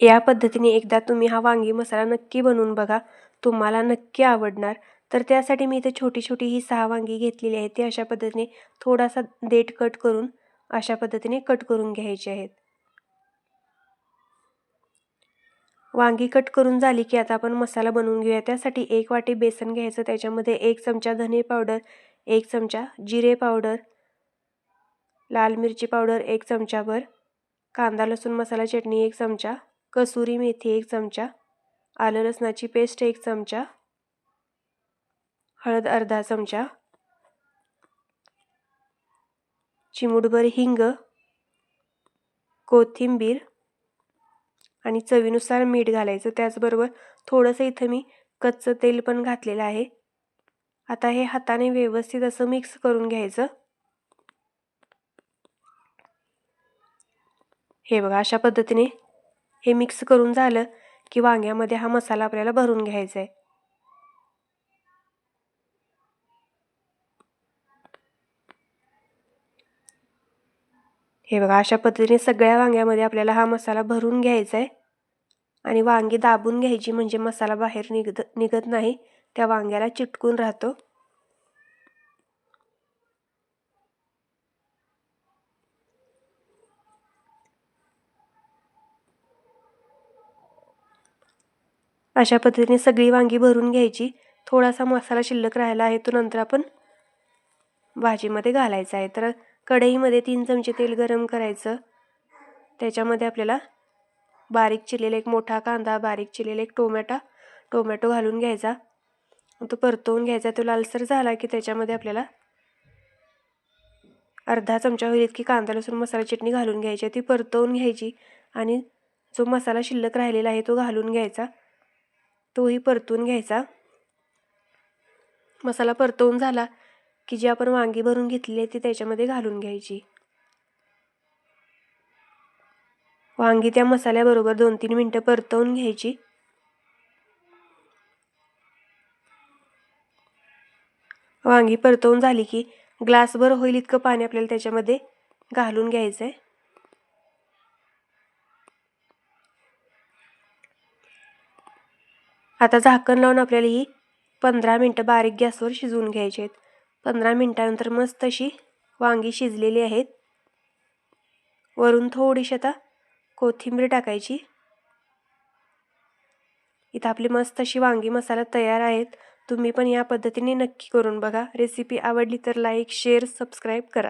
या पद्धतीने एकदा तुम्ही हा वांगी मसाला नक्की बनवून बघा, तुम्हाला नक्की आवडणार। तर त्यासाठी मी इथे छोटी छोटी ही 6 वांगी घेतलेली आहेत, ती अशा पद्धतीने थोडासा देठ कट करून अशा पद्धतीने कट करून घ्यायची आहेत। वांगी कट करून झाली की आता आपण मसाला बनवून घेऊया। त्यासाठी 1 वाटी बेसन घ्यायचं, त्याच्यामध्ये 1 चमचा धने पावडर, 1 चमचा जिरे पावडर, लाल मिरची पावडर 1 चमचाभर, कांदा लसूण मसाला चटणी 1 चमचा, कसुरी मेथी 1 चमचा, आलं लसणाची पेस्ट 1 चमचा, हळद अर्धा चमचा, चिमूटभर हिंग, कोथिंबीर आणि चवीनुसार मीठ घालायचं। त्याचबरोबर थोडंसं इथं मी कच्चं तेल पण घातलेलं आहे। आता हे हाताने व्यवस्थित असं मिक्स करून घ्यायचं। हे बघा, अशा पद्धतीने हे मिक्स करून झालं की वांग्यामध्ये हा मसाला आपल्याला भरून घ्यायचा आहे। हे बघा, अशा पद्धतीने सगळ्या वांग्यामध्ये आपल्याला हा मसाला भरून घ्यायचा आहे आणि वांगी दाबून घ्यायची, म्हणजे मसाला बाहेर निघत नाही, त्या वांग्याला चिटकून राहतो। अशा पद्धतीने सगळी वांगी भरून घ्यायची। थोडासा मसाला शिल्लक राहिला आहे, तो नंतर आपण भाजीमध्ये घालायचा आहे। तर कढईमध्ये 3 चमचे तेल गरम करायचं, त्याच्यामध्ये आपल्याला बारीक चिरलेला एक मोठा कांदा, बारीक चिरलेला एक टोमॅटो घालून घ्यायचा, तो परतवून घ्यायचा। तो लालसर झाला की त्याच्यामध्ये आपल्याला अर्धा चमचा होईल इतकी कांदा लसूण मसाला चटणी घालून घ्यायची, ती परतवून घ्यायची आणि जो मसाला शिल्लक राहिलेला आहे तो घालून घ्यायचा, तोही परतवून घ्यायचा। मसाला परतवून झाला की जी आपण वांगी भरून घेतली आहे ती त्याच्यामध्ये घालून घ्यायची। वांगी त्या मसाल्याबरोबर 2-3 मिनिटं परतवून घ्यायची। वांगी परतवून झाली की ग्लासभर होईल इतकं पाणी आपल्याला त्याच्यामध्ये घालून घ्यायचं आहे। आता झाकण लावून आपल्याला ही 15 मिनिटं बारीक गॅसवर शिजवून घ्यायची आहेत। 15 मिनिटांनंतर मस्त अशी वांगी शिजलेली आहेत। वरून थोडीशी आता कोथिंबीर टाकायची। इथं आपली मस्त अशी वांगी मसाला तयार आहेत। तुम्ही पण या पद्धतीने नक्की करून बघा। रेसिपी आवडली तर लाईक, शेअर, सबस्क्राईब करा।